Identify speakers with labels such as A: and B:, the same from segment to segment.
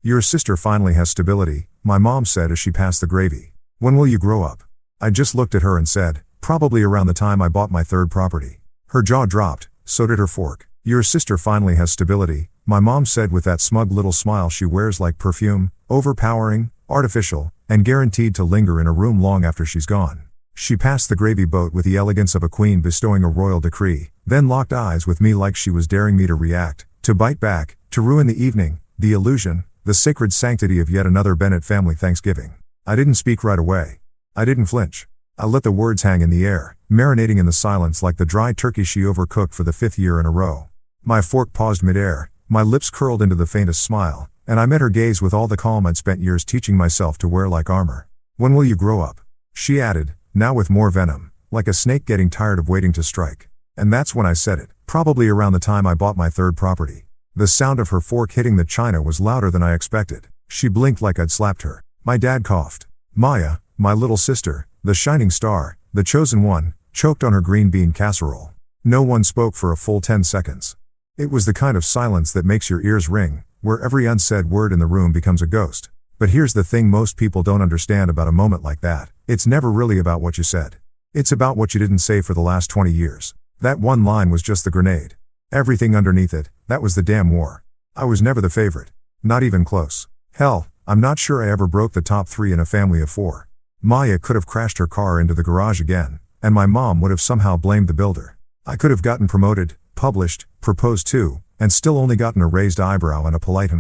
A: Your sister finally has stability, my mom said as she passed the gravy. When will you grow up? I just looked at her and said, probably around the time I bought my third property. Her jaw dropped, so did her fork. Your sister finally has stability, my mom said with that smug little smile she wears like perfume, overpowering, artificial, and guaranteed to linger in a room long after she's gone. She passed the gravy boat with the elegance of a queen bestowing a royal decree, then locked eyes with me like she was daring me to react, to bite back, to ruin the evening, the illusion, the sacred sanctity of yet another Bennett family Thanksgiving. I didn't speak right away. I didn't flinch. I let the words hang in the air, marinating in the silence like the dry turkey she overcooked for the 5th year in a row. My fork paused midair, my lips curled into the faintest smile, and I met her gaze with all the calm I'd spent years teaching myself to wear like armor. When will you grow up? She added, now with more venom, like a snake getting tired of waiting to strike. And that's when I said it, probably around the time I bought my third property. The sound of her fork hitting the china was louder than I expected. She blinked like I'd slapped her. My dad coughed. Maya, my little sister, the shining star, the chosen one, choked on her green bean casserole. No one spoke for a full 10 seconds. It was the kind of silence that makes your ears ring, where every unsaid word in the room becomes a ghost. But here's the thing most people don't understand about a moment like that. It's never really about what you said. It's about what you didn't say for the last 20 years. That one line was just the grenade. Everything underneath it, that was the damn war. I was never the favorite. Not even close. Hell, I'm not sure I ever broke the top 3 in a family of 4. Maya could have crashed her car into the garage again, and my mom would have somehow blamed the builder. I could have gotten promoted, published, proposed to, and still only gotten a raised eyebrow and a polite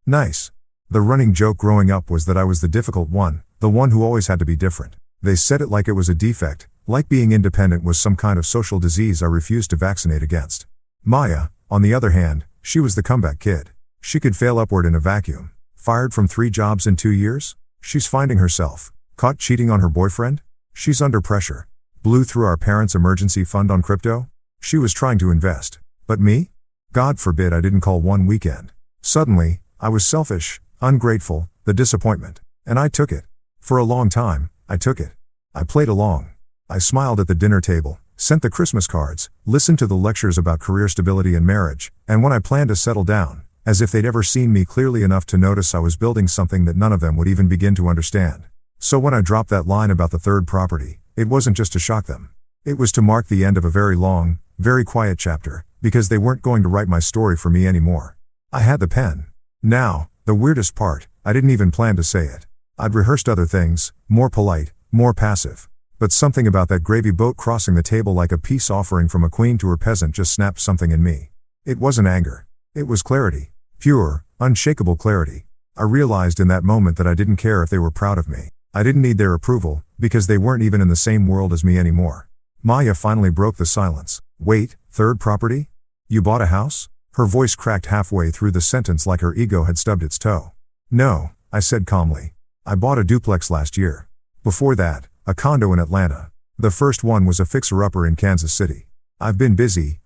A: nice. The running joke growing up was that I was the difficult one, the one who always had to be different. They said it like it was a defect, like being independent was some kind of social disease I refused to vaccinate against. Maya, on the other hand, she was the comeback kid. She could fail upward in a vacuum. Fired from 3 jobs in 2 years? She's finding herself. Caught cheating on her boyfriend? She's under pressure. Blew through our parents' emergency fund on crypto? She was trying to invest. But me? God forbid I didn't call one weekend. Suddenly, I was selfish, ungrateful, the disappointment. And I took it. For a long time, I took it. I played along. I smiled at the dinner table, sent the Christmas cards, listened to the lectures about career stability and marriage, and when I planned to settle down, as if they'd ever seen me clearly enough to notice I was building something that none of them would even begin to understand. So when I dropped that line about the third property, it wasn't just to shock them. It was to mark the end of a very long, very quiet chapter, because they weren't going to write my story for me anymore. I had the pen. Now, the weirdest part, I didn't even plan to say it. I'd rehearsed other things, more polite, more passive. But something about that gravy boat crossing the table like a peace offering from a queen to her peasant just snapped something in me. It wasn't anger. It was clarity. Pure, unshakable clarity. I realized in that moment that I didn't care if they were proud of me. I didn't need their approval, because they weren't even in the same world as me anymore. Maya finally broke the silence. Wait, third property? You bought a house? Her voice cracked halfway through the sentence like her ego had stubbed its toe. No, I said calmly. I bought a duplex last year. Before that, a condo in Atlanta. The first one was a fixer-upper in Kansas City. I've been busy,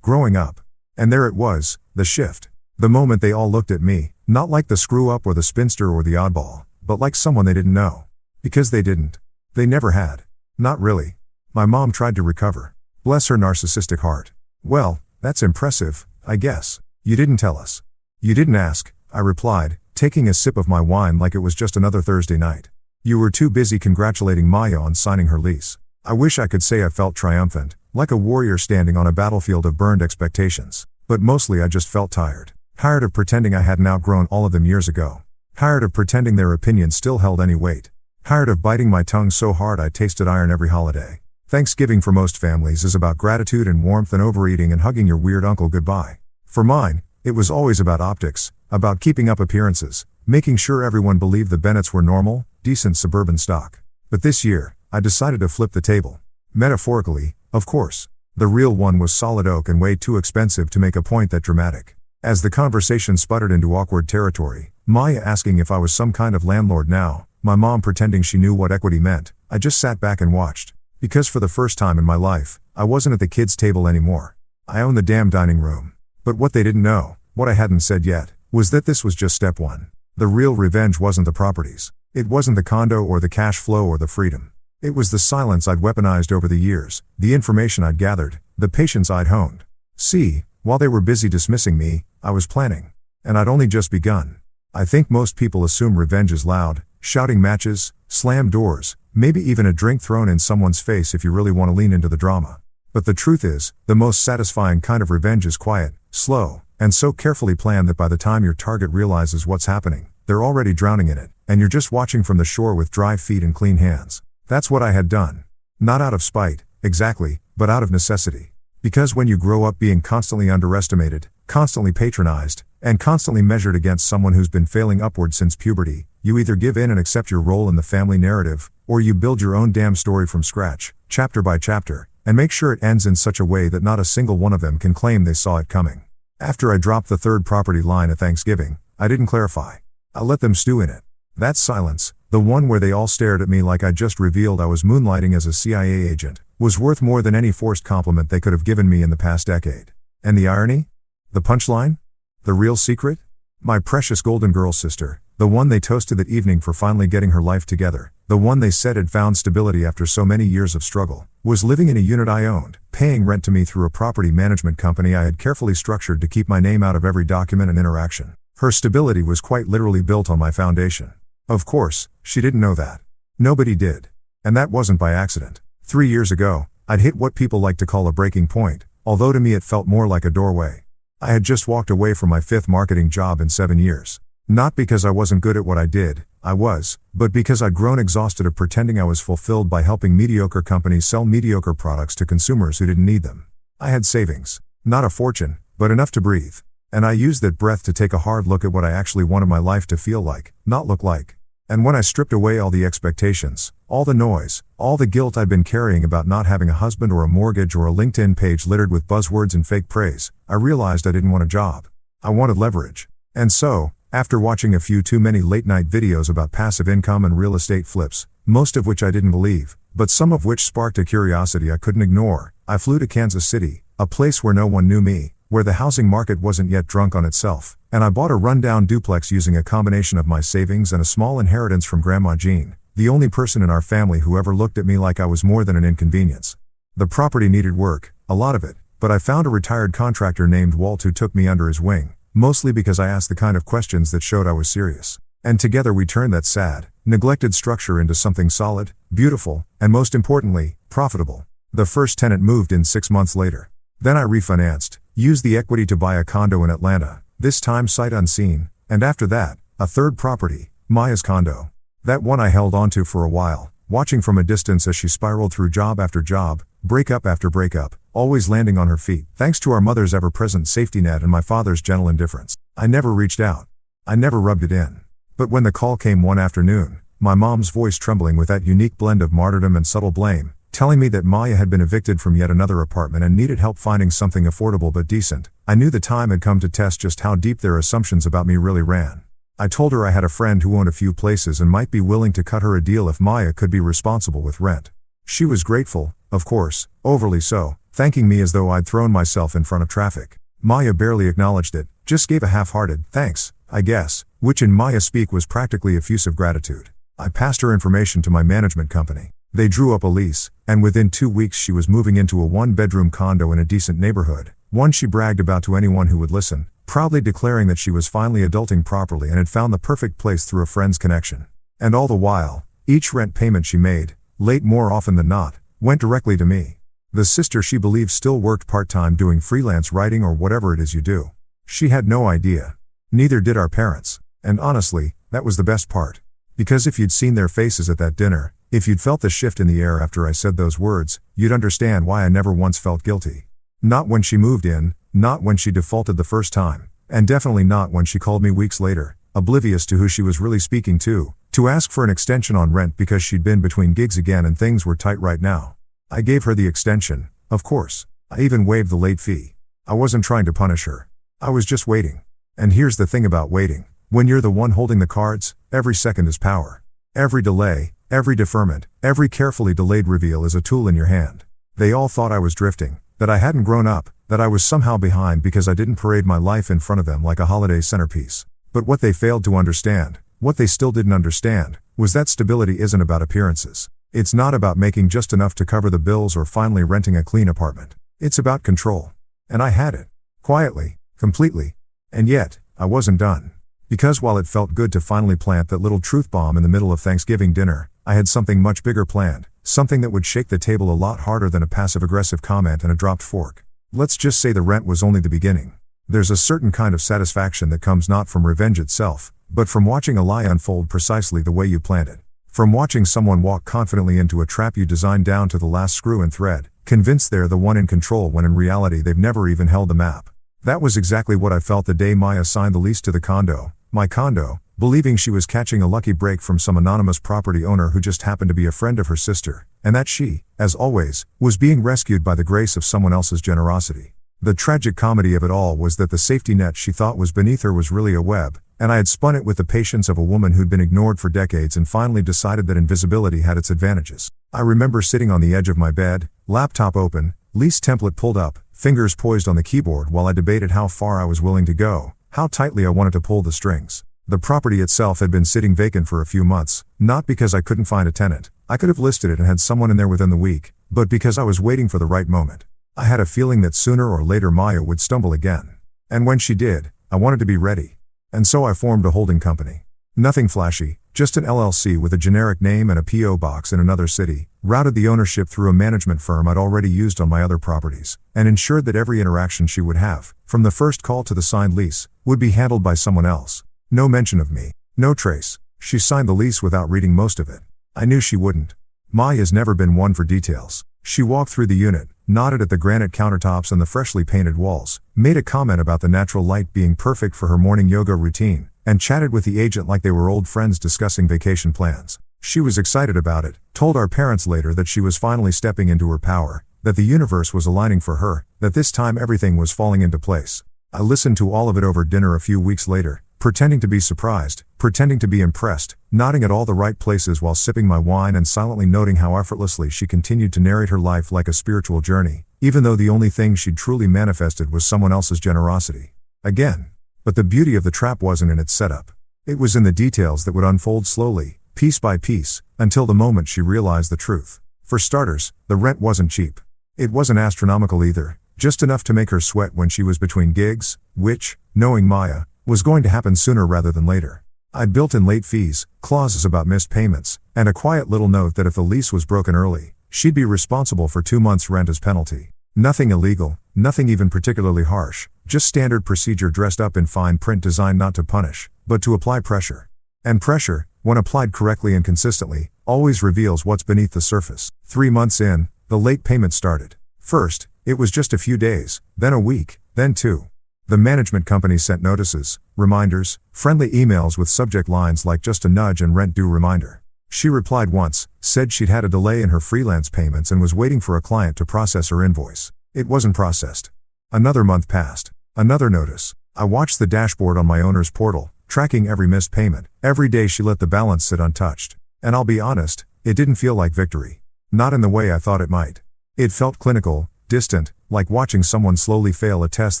A: growing up. And there it was, the shift. The moment they all looked at me, not like the screw-up or the spinster or the oddball, but like someone they didn't know. Because they didn't. They never had. Not really. My mom tried to recover. Bless her narcissistic heart. Well, that's impressive, I guess. You didn't tell us. You didn't ask, I replied, taking a sip of my wine like it was just another Thursday night. You were too busy congratulating Maya on signing her lease. I wish I could say I felt triumphant, like a warrior standing on a battlefield of burned expectations. But mostly I just felt tired. Tired of pretending I hadn't outgrown all of them years ago. Tired of pretending their opinions still held any weight. Tired of biting my tongue so hard I tasted iron every holiday. Thanksgiving for most families is about gratitude and warmth and overeating and hugging your weird uncle goodbye. For mine, it was always about optics, about keeping up appearances, making sure everyone believed the Bennetts were normal, decent suburban stock. But this year, I decided to flip the table. Metaphorically, of course. The real one was solid oak and way too expensive to make a point that dramatic. As the conversation sputtered into awkward territory, Maya asking if I was some kind of landlord now, my mom pretending she knew what equity meant, I just sat back and watched. Because for the first time in my life, I wasn't at the kids' table anymore. I owned the damn dining room. But what they didn't know, what I hadn't said yet, was that this was just step one. The real revenge wasn't the properties. It wasn't the condo or the cash flow or the freedom. It was the silence I'd weaponized over the years, the information I'd gathered, the patience I'd honed. See, while they were busy dismissing me, I was planning. And I'd only just begun. I think most people assume revenge is loud, shouting matches, slammed doors, maybe even a drink thrown in someone's face if you really want to lean into the drama. But the truth is, the most satisfying kind of revenge is quiet, slow, and so carefully planned that by the time your target realizes what's happening, they're already drowning in it, and you're just watching from the shore with dry feet and clean hands. That's what I had done. Not out of spite, exactly, but out of necessity. Because when you grow up being constantly underestimated, constantly patronized, and constantly measured against someone who's been failing upward since puberty, you either give in and accept your role in the family narrative, or you build your own damn story from scratch, chapter by chapter, and make sure it ends in such a way that not a single one of them can claim they saw it coming. After I dropped the third property line at Thanksgiving, I didn't clarify. I let them stew in it. That silence, the one where they all stared at me like I just revealed I was moonlighting as a CIA agent, was worth more than any forced compliment they could have given me in the past decade. And the irony? The punchline? The real secret? My precious golden girl sister, the one they toasted that evening for finally getting her life together, the one they said had found stability after so many years of struggle, was living in a unit I owned, paying rent to me through a property management company I had carefully structured to keep my name out of every document and interaction. Her stability was quite literally built on my foundation. Of course, she didn't know that. Nobody did. And that wasn't by accident. 3 years ago, I'd hit what people like to call a breaking point, although to me it felt more like a doorway. I had just walked away from my 5th marketing job in 7 years. Not because I wasn't good at what I did, I was, but because I'd grown exhausted of pretending I was fulfilled by helping mediocre companies sell mediocre products to consumers who didn't need them. I had savings. Not a fortune, but enough to breathe. And I used that breath to take a hard look at what I actually wanted my life to feel like, not look like. And when I stripped away all the expectations, all the noise, all the guilt I'd been carrying about not having a husband or a mortgage or a LinkedIn page littered with buzzwords and fake praise, I realized I didn't want a job. I wanted leverage. And so, after watching a few too many late-night videos about passive income and real estate flips, most of which I didn't believe, but some of which sparked a curiosity I couldn't ignore, I flew to Kansas City, a place where no one knew me, where the housing market wasn't yet drunk on itself, and I bought a rundown duplex using a combination of my savings and a small inheritance from Grandma Jean, the only person in our family who ever looked at me like I was more than an inconvenience. The property needed work, a lot of it, but I found a retired contractor named Walt who took me under his wing, mostly because I asked the kind of questions that showed I was serious. And together we turned that sad, neglected structure into something solid, beautiful, and most importantly, profitable. The first tenant moved in 6 months later. Then I refinanced, used the equity to buy a condo in Atlanta, this time sight unseen, and after that, a third property, Maya's condo. That one I held onto for a while, watching from a distance as she spiraled through job after job, breakup after breakup, always landing on her feet, thanks to our mother's ever-present safety net and my father's gentle indifference. I never reached out. I never rubbed it in. But when the call came one afternoon, my mom's voice trembling with that unique blend of martyrdom and subtle blame, telling me that Maya had been evicted from yet another apartment and needed help finding something affordable but decent, I knew the time had come to test just how deep their assumptions about me really ran. I told her I had a friend who owned a few places and might be willing to cut her a deal if Maya could be responsible with rent. She was grateful, of course, overly so, thanking me as though I'd thrown myself in front of traffic. Maya barely acknowledged it, just gave a half-hearted, thanks, I guess, which in Maya speak was practically effusive gratitude. I passed her information to my management company. They drew up a lease, and within 2 weeks she was moving into a 1-bedroom condo in a decent neighborhood, one she bragged about to anyone who would listen, proudly declaring that she was finally adulting properly and had found the perfect place through a friend's connection. And all the while, each rent payment she made, late more often than not, went directly to me. The sister she believed still worked part-time doing freelance writing or whatever it is you do. She had no idea. Neither did our parents. And honestly, that was the best part. Because if you'd seen their faces at that dinner, if you'd felt the shift in the air after I said those words, you'd understand why I never once felt guilty. Not when she moved in, not when she defaulted the first time, and definitely not when she called me weeks later, oblivious to who she was really speaking to ask for an extension on rent because she'd been between gigs again and things were tight right now. I gave her the extension, of course. I even waived the late fee. I wasn't trying to punish her. I was just waiting. And here's the thing about waiting. When you're the one holding the cards, every second is power. Every delay, every deferment, every carefully delayed reveal is a tool in your hand. They all thought I was drifting, that I hadn't grown up, that I was somehow behind because I didn't parade my life in front of them like a holiday centerpiece. But what they failed to understand, what they still didn't understand, was that stability isn't about appearances. It's not about making just enough to cover the bills or finally renting a clean apartment. It's about control. And I had it. Quietly, completely. And yet, I wasn't done. Because while it felt good to finally plant that little truth bomb in the middle of Thanksgiving dinner, I had something much bigger planned, something that would shake the table a lot harder than a passive-aggressive comment and a dropped fork. Let's just say the rent was only the beginning. There's a certain kind of satisfaction that comes not from revenge itself, but from watching a lie unfold precisely the way you planned it. From watching someone walk confidently into a trap you designed down to the last screw and thread, convinced they're the one in control when in reality they've never even held the map. That was exactly what I felt the day Maya signed the lease to the condo, my condo, believing she was catching a lucky break from some anonymous property owner who just happened to be a friend of her sister, and that she, as always, was being rescued by the grace of someone else's generosity. The tragic comedy of it all was that the safety net she thought was beneath her was really a web, and I had spun it with the patience of a woman who'd been ignored for decades and finally decided that invisibility had its advantages. I remember sitting on the edge of my bed, laptop open, lease template pulled up, fingers poised on the keyboard while I debated how far I was willing to go, how tightly I wanted to pull the strings. The property itself had been sitting vacant for a few months, not because I couldn't find a tenant, I could have listed it and had someone in there within the week, but because I was waiting for the right moment. I had a feeling that sooner or later Maya would stumble again. And when she did, I wanted to be ready. And so I formed a holding company. Nothing flashy, just an LLC with a generic name and a P.O. box in another city, routed the ownership through a management firm I'd already used on my other properties, and ensured that every interaction she would have, from the first call to the signed lease, would be handled by someone else. No mention of me. No trace. She signed the lease without reading most of it. I knew she wouldn't. Maya's never been one for details. She walked through the unit, nodded at the granite countertops and the freshly painted walls, made a comment about the natural light being perfect for her morning yoga routine, and chatted with the agent like they were old friends discussing vacation plans. She was excited about it, told our parents later that she was finally stepping into her power, that the universe was aligning for her, that this time everything was falling into place. I listened to all of it over dinner a few weeks later, pretending to be surprised, pretending to be impressed, nodding at all the right places while sipping my wine and silently noting how effortlessly she continued to narrate her life like a spiritual journey, even though the only thing she'd truly manifested was someone else's generosity. Again. But the beauty of the trap wasn't in its setup. It was in the details that would unfold slowly, piece by piece, until the moment she realized the truth. For starters, the rent wasn't cheap. It wasn't astronomical either, just enough to make her sweat when she was between gigs, which, knowing Maya, was going to happen sooner rather than later. I'd built in late fees, clauses about missed payments, and a quiet little note that if the lease was broken early, she'd be responsible for 2 months' rent as penalty. Nothing illegal, nothing even particularly harsh, just standard procedure dressed up in fine print designed not to punish, but to apply pressure. And pressure, when applied correctly and consistently, always reveals what's beneath the surface. 3 months in, the late payment started. First, it was just a few days, then a week, then 2. The management company sent notices, reminders, friendly emails with subject lines like just a nudge and rent due reminder. She replied once, said she'd had a delay in her freelance payments and was waiting for a client to process her invoice. It wasn't processed. Another month passed. Another notice. I watched the dashboard on my owner's portal, tracking every missed payment. Every day she let the balance sit untouched. And I'll be honest, it didn't feel like victory. Not in the way I thought it might. It felt clinical, distant, like watching someone slowly fail a test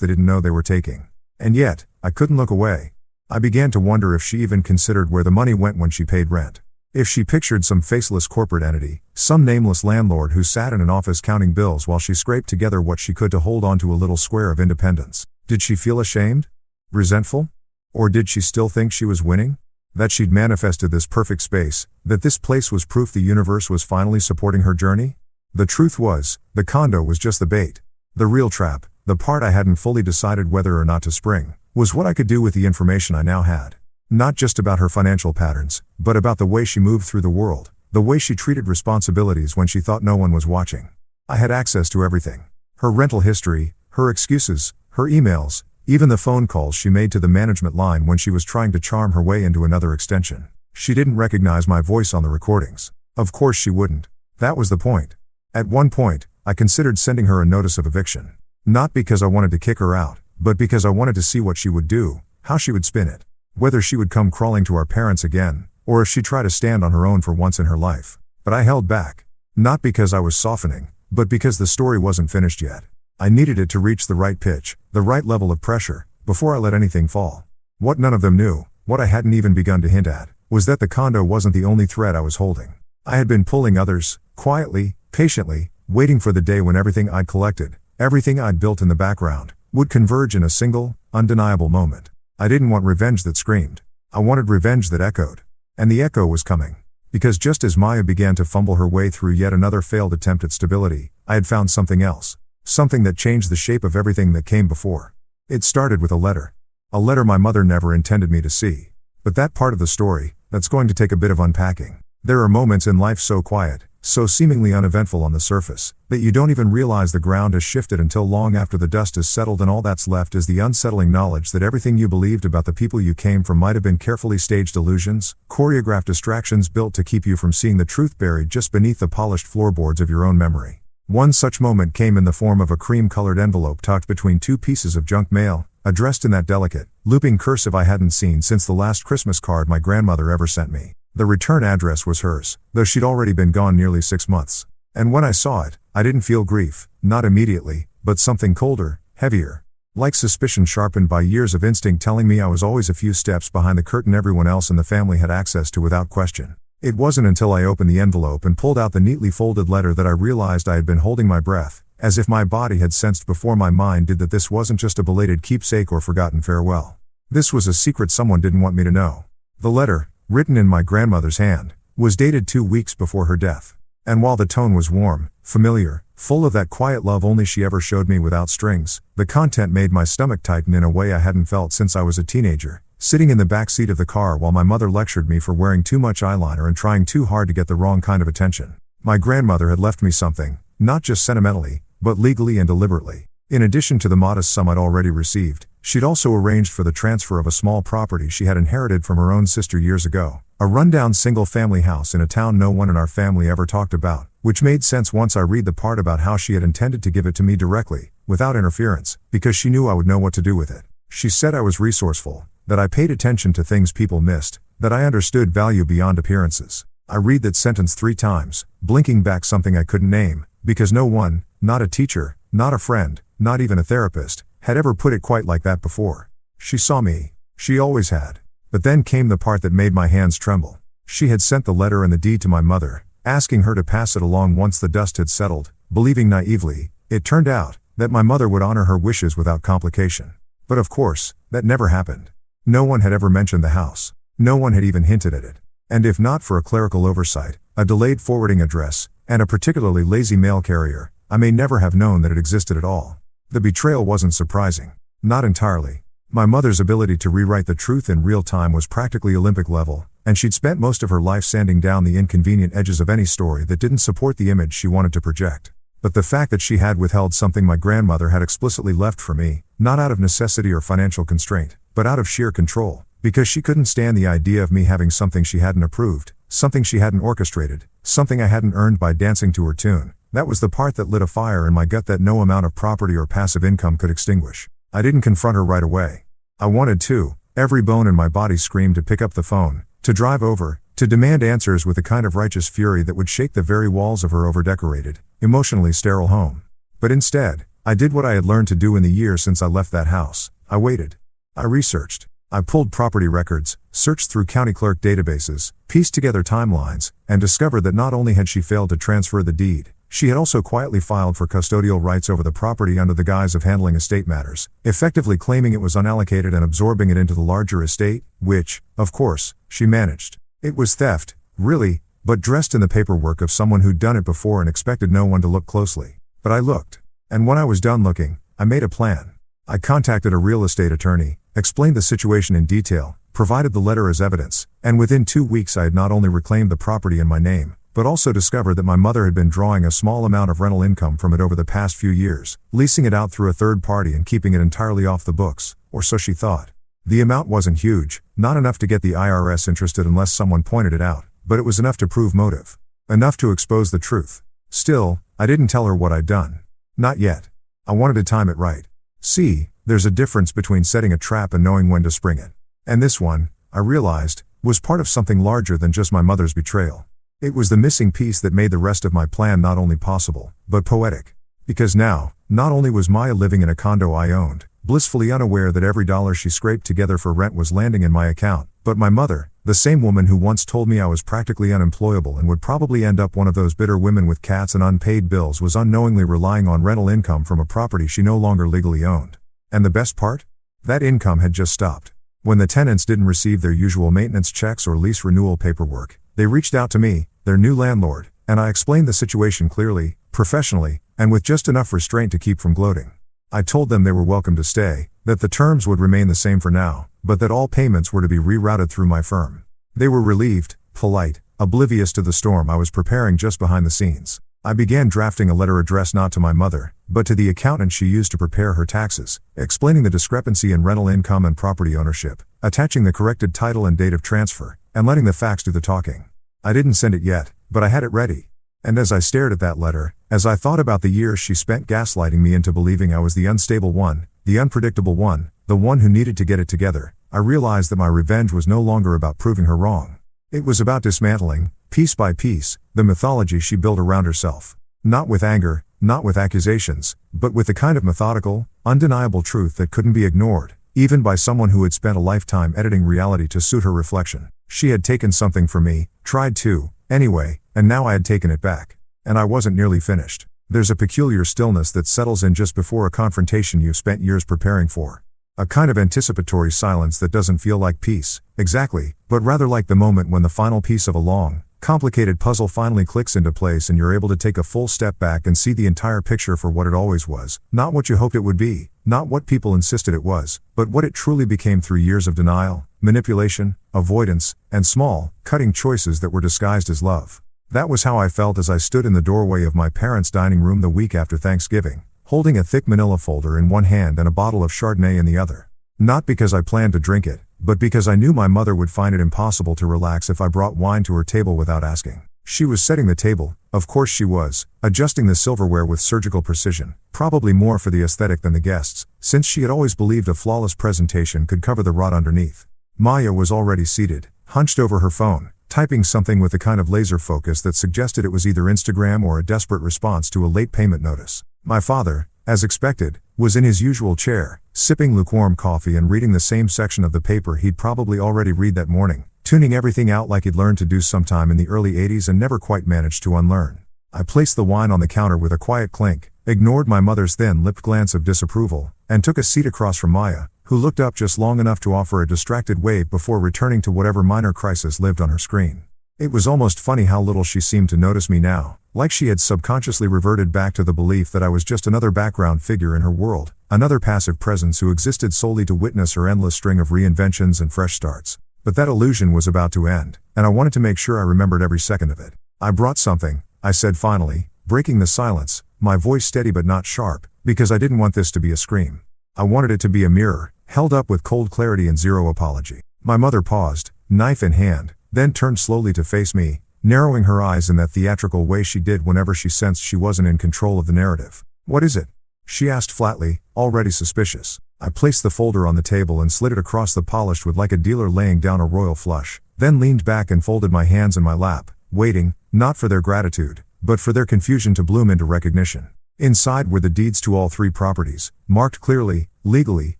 A: they didn't know they were taking. And yet, I couldn't look away. I began to wonder if she even considered where the money went when she paid rent. If she pictured some faceless corporate entity, some nameless landlord who sat in an office counting bills while she scraped together what she could to hold on to a little square of independence. Did she feel ashamed? Resentful? Or did she still think she was winning? That she'd manifested this perfect space, that this place was proof the universe was finally supporting her journey? The truth was, the condo was just the bait. The real trap, the part I hadn't fully decided whether or not to spring, was what I could do with the information I now had. Not just about her financial patterns, but about the way she moved through the world, the way she treated responsibilities when she thought no one was watching. I had access to everything. Her rental history, her excuses, her emails, even the phone calls she made to the management line when she was trying to charm her way into another extension. She didn't recognize my voice on the recordings. Of course she wouldn't. That was the point. At one point, I considered sending her a notice of eviction. Not because I wanted to kick her out, but because I wanted to see what she would do, how she would spin it. Whether she would come crawling to our parents again, or if she'd try to stand on her own for once in her life. But I held back. Not because I was softening, but because the story wasn't finished yet. I needed it to reach the right pitch, the right level of pressure, before I let anything fall. What none of them knew, what I hadn't even begun to hint at, was that the condo wasn't the only thread I was holding. I had been pulling others, quietly, patiently, waiting for the day when everything I'd collected, everything I'd built in the background, would converge in a single, undeniable moment. I didn't want revenge that screamed. I wanted revenge that echoed. And the echo was coming. Because just as Maya began to fumble her way through yet another failed attempt at stability, I had found something else. Something that changed the shape of everything that came before. It started with a letter. A letter my mother never intended me to see. But that part of the story, that's going to take a bit of unpacking. There are moments in life so quiet, so seemingly uneventful on the surface, that you don't even realize the ground has shifted until long after the dust has settled, and all that's left is the unsettling knowledge that everything you believed about the people you came from might have been carefully staged illusions, choreographed distractions built to keep you from seeing the truth buried just beneath the polished floorboards of your own memory. One such moment came in the form of a cream-colored envelope tucked between two pieces of junk mail, addressed in that delicate, looping cursive I hadn't seen since the last Christmas card my grandmother ever sent me. The return address was hers, though she'd already been gone nearly 6 months. And when I saw it, I didn't feel grief, not immediately, but something colder, heavier. Like suspicion sharpened by years of instinct telling me I was always a few steps behind the curtain everyone else in the family had access to without question. It wasn't until I opened the envelope and pulled out the neatly folded letter that I realized I had been holding my breath, as if my body had sensed before my mind did that this wasn't just a belated keepsake or forgotten farewell. This was a secret someone didn't want me to know. The letter, written in my grandmother's hand, was dated 2 weeks before her death. And while the tone was warm, familiar, full of that quiet love only she ever showed me without strings, the content made my stomach tighten in a way I hadn't felt since I was a teenager, sitting in the back seat of the car while my mother lectured me for wearing too much eyeliner and trying too hard to get the wrong kind of attention. My grandmother had left me something, not just sentimentally, but legally and deliberately. In addition to the modest sum I'd already received, she'd also arranged for the transfer of a small property she had inherited from her own sister years ago, a rundown single-family house in a town no one in our family ever talked about, which made sense once I read the part about how she had intended to give it to me directly, without interference, because she knew I would know what to do with it. She said I was resourceful, that I paid attention to things people missed, that I understood value beyond appearances. I read that sentence 3 times, blinking back something I couldn't name, because no one, not a teacher, not a friend, not even a therapist, had ever put it quite like that before. She saw me. She always had. But then came the part that made my hands tremble. She had sent the letter and the deed to my mother, asking her to pass it along once the dust had settled, believing naively, it turned out, that my mother would honor her wishes without complication. But of course, that never happened. No one had ever mentioned the house. No one had even hinted at it. And if not for a clerical oversight, a delayed forwarding address, and a particularly lazy mail carrier, I may never have known that it existed at all. The betrayal wasn't surprising. Not entirely. My mother's ability to rewrite the truth in real time was practically Olympic level, and she'd spent most of her life sanding down the inconvenient edges of any story that didn't support the image she wanted to project. But the fact that she had withheld something my grandmother had explicitly left for me, not out of necessity or financial constraint, but out of sheer control, because she couldn't stand the idea of me having something she hadn't approved, something she hadn't orchestrated, something I hadn't earned by dancing to her tune, that was the part that lit a fire in my gut that no amount of property or passive income could extinguish. I didn't confront her right away. I wanted to. Every bone in my body screamed to pick up the phone, to drive over, to demand answers with a kind of righteous fury that would shake the very walls of her overdecorated, emotionally sterile home. But instead, I did what I had learned to do in the years since I left that house. I waited. I researched. I pulled property records, searched through county clerk databases, pieced together timelines, and discovered that not only had she failed to transfer the deed, she had also quietly filed for custodial rights over the property under the guise of handling estate matters, effectively claiming it was unallocated and absorbing it into the larger estate, which, of course, she managed. It was theft, really, but dressed in the paperwork of someone who'd done it before and expected no one to look closely. But I looked. And when I was done looking, I made a plan. I contacted a real estate attorney, explained the situation in detail, provided the letter as evidence, and within 2 weeks I had not only reclaimed the property in my name, but also discovered that my mother had been drawing a small amount of rental income from it over the past few years, leasing it out through a third party and keeping it entirely off the books, or so she thought. The amount wasn't huge, not enough to get the IRS interested unless someone pointed it out, but it was enough to prove motive. Enough to expose the truth. Still, I didn't tell her what I'd done. Not yet. I wanted to time it right. See, there's a difference between setting a trap and knowing when to spring it. And this one, I realized, was part of something larger than just my mother's betrayal. It was the missing piece that made the rest of my plan not only possible, but poetic. Because now, not only was Maya living in a condo I owned, blissfully unaware that every dollar she scraped together for rent was landing in my account, but my mother, the same woman who once told me I was practically unemployable and would probably end up one of those bitter women with cats and unpaid bills, was unknowingly relying on rental income from a property she no longer legally owned. And the best part? That income had just stopped. When the tenants didn't receive their usual maintenance checks or lease renewal paperwork, they reached out to me, their new landlord, and I explained the situation clearly, professionally, and with just enough restraint to keep from gloating. I told them they were welcome to stay, that the terms would remain the same for now, but that all payments were to be rerouted through my firm. They were relieved, polite, oblivious to the storm I was preparing just behind the scenes. I began drafting a letter addressed not to my mother, but to the accountant she used to prepare her taxes, explaining the discrepancy in rental income and property ownership, attaching the corrected title and date of transfer, and letting the facts do the talking. I didn't send it yet, but I had it ready. And as I stared at that letter, as I thought about the years she spent gaslighting me into believing I was the unstable one, the unpredictable one, the one who needed to get it together, I realized that my revenge was no longer about proving her wrong. It was about dismantling, piece by piece, the mythology she built around herself. Not with anger, not with accusations, but with the kind of methodical, undeniable truth that couldn't be ignored, even by someone who had spent a lifetime editing reality to suit her reflection. She had taken something from me, tried to, anyway, and now I had taken it back. And I wasn't nearly finished. There's a peculiar stillness that settles in just before a confrontation you've spent years preparing for. A kind of anticipatory silence that doesn't feel like peace, exactly, but rather like the moment when the final piece of a long, complicated puzzle finally clicks into place and you're able to take a full step back and see the entire picture for what it always was, not what you hoped it would be, not what people insisted it was, but what it truly became through years of denial, manipulation, avoidance, and small, cutting choices that were disguised as love. That was how I felt as I stood in the doorway of my parents' dining room the week after Thanksgiving, holding a thick manila folder in one hand and a bottle of Chardonnay in the other. Not because I planned to drink it, but because I knew my mother would find it impossible to relax if I brought wine to her table without asking. She was setting the table, of course she was, adjusting the silverware with surgical precision, probably more for the aesthetic than the guests, since she had always believed a flawless presentation could cover the rot underneath. Maya was already seated, hunched over her phone, typing something with the kind of laser focus that suggested it was either Instagram or a desperate response to a late payment notice. My father, as expected, was in his usual chair, sipping lukewarm coffee and reading the same section of the paper he'd probably already read that morning, tuning everything out like he'd learned to do sometime in the early 80s and never quite managed to unlearn. I placed the wine on the counter with a quiet clink, ignored my mother's thin-lipped glance of disapproval, and took a seat across from Maya, who looked up just long enough to offer a distracted wave before returning to whatever minor crisis lived on her screen. It was almost funny how little she seemed to notice me now, like she had subconsciously reverted back to the belief that I was just another background figure in her world, another passive presence who existed solely to witness her endless string of reinventions and fresh starts. But that illusion was about to end, and I wanted to make sure I remembered every second of it. I brought something, I said finally, breaking the silence, my voice steady but not sharp, because I didn't want this to be a scream. I wanted it to be a mirror, held up with cold clarity and zero apology. My mother paused, knife in hand, then turned slowly to face me, narrowing her eyes in that theatrical way she did whenever she sensed she wasn't in control of the narrative. "What is it?" she asked flatly, already suspicious. I placed the folder on the table and slid it across the polished wood like a dealer laying down a royal flush, then leaned back and folded my hands in my lap, waiting, not for their gratitude, but for their confusion to bloom into recognition. Inside were the deeds to all 3 properties, marked clearly, legally,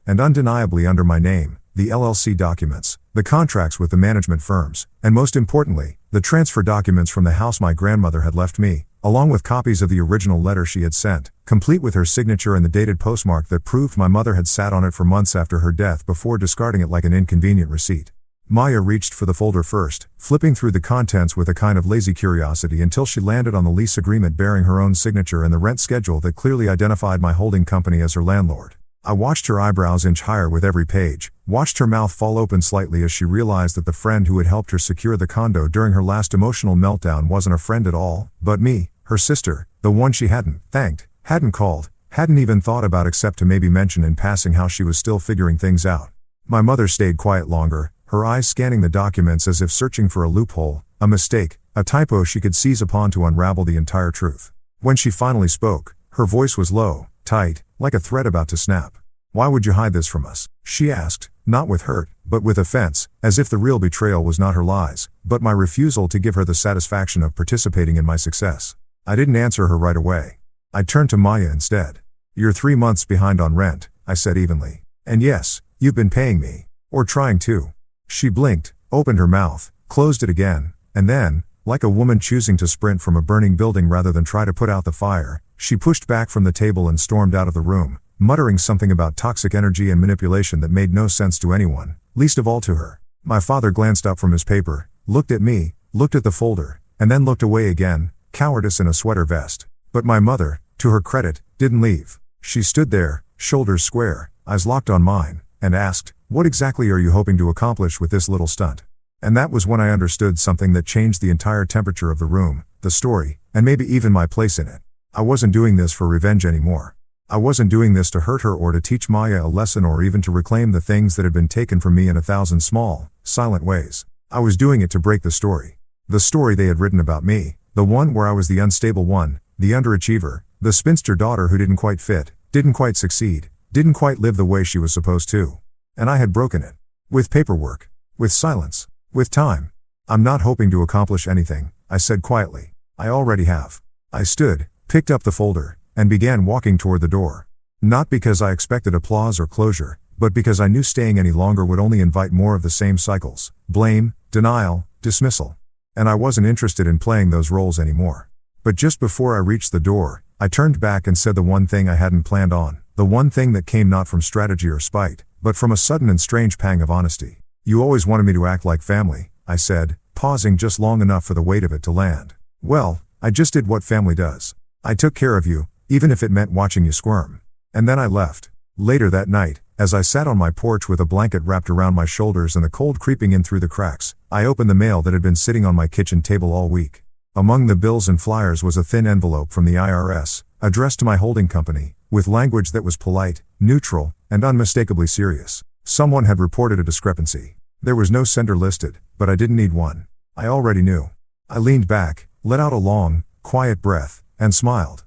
A: and undeniably under my name, the LLC documents, the contracts with the management firms, and most importantly, the transfer documents from the house my grandmother had left me, along with copies of the original letter she had sent, complete with her signature and the dated postmark that proved my mother had sat on it for months after her death before discarding it like an inconvenient receipt. Maya reached for the folder first, flipping through the contents with a kind of lazy curiosity until she landed on the lease agreement bearing her own signature and the rent schedule that clearly identified my holding company as her landlord. I watched her eyebrows inch higher with every page, watched her mouth fall open slightly as she realized that the friend who had helped her secure the condo during her last emotional meltdown wasn't a friend at all, but me, her sister, the one she hadn't thanked, hadn't called, hadn't even thought about except to maybe mention in passing how she was still figuring things out. My mother stayed quiet longer, her eyes scanning the documents as if searching for a loophole, a mistake, a typo she could seize upon to unravel the entire truth. When she finally spoke, her voice was low, tight, like a thread about to snap. "Why would you hide this from us?" she asked, not with hurt, but with offense, as if the real betrayal was not her lies, but my refusal to give her the satisfaction of participating in my success. I didn't answer her right away. I turned to Maya instead. "You're 3 months behind on rent," I said evenly. "And yes, you've been paying me. Or trying to." She blinked, opened her mouth, closed it again, and then, like a woman choosing to sprint from a burning building rather than try to put out the fire, she pushed back from the table and stormed out of the room, muttering something about toxic energy and manipulation that made no sense to anyone, least of all to her. My father glanced up from his paper, looked at me, looked at the folder, and then looked away again, cowardice in a sweater vest. But my mother, to her credit, didn't leave. She stood there, shoulders square, eyes locked on mine, and asked, "What exactly are you hoping to accomplish with this little stunt?" And that was when I understood something that changed the entire temperature of the room, the story, and maybe even my place in it. I wasn't doing this for revenge anymore. I wasn't doing this to hurt her or to teach Maya a lesson or even to reclaim the things that had been taken from me in 1,000 small, silent ways. I was doing it to break the story. The story they had written about me, the one where I was the unstable one, the underachiever, the spinster daughter who didn't quite fit, didn't quite succeed, didn't quite live the way she was supposed to. And I had broken it. With paperwork. With silence. With time. "I'm not hoping to accomplish anything," I said quietly. "I already have." I stood, picked up the folder, and began walking toward the door. Not because I expected applause or closure, but because I knew staying any longer would only invite more of the same cycles: blame, denial, dismissal. And I wasn't interested in playing those roles anymore. But just before I reached the door, I turned back and said the one thing I hadn't planned on, the one thing that came not from strategy or spite, but from a sudden and strange pang of honesty. "You always wanted me to act like family," I said, pausing just long enough for the weight of it to land. "Well, I just did what family does. I took care of you, even if it meant watching you squirm. And then I left." Later that night, as I sat on my porch with a blanket wrapped around my shoulders and the cold creeping in through the cracks, I opened the mail that had been sitting on my kitchen table all week. Among the bills and flyers was a thin envelope from the IRS, addressed to my holding company, with language that was polite, neutral, and unmistakably serious. Someone had reported a discrepancy. There was no sender listed, but I didn't need one. I already knew. I leaned back, let out a long, quiet breath, and smiled.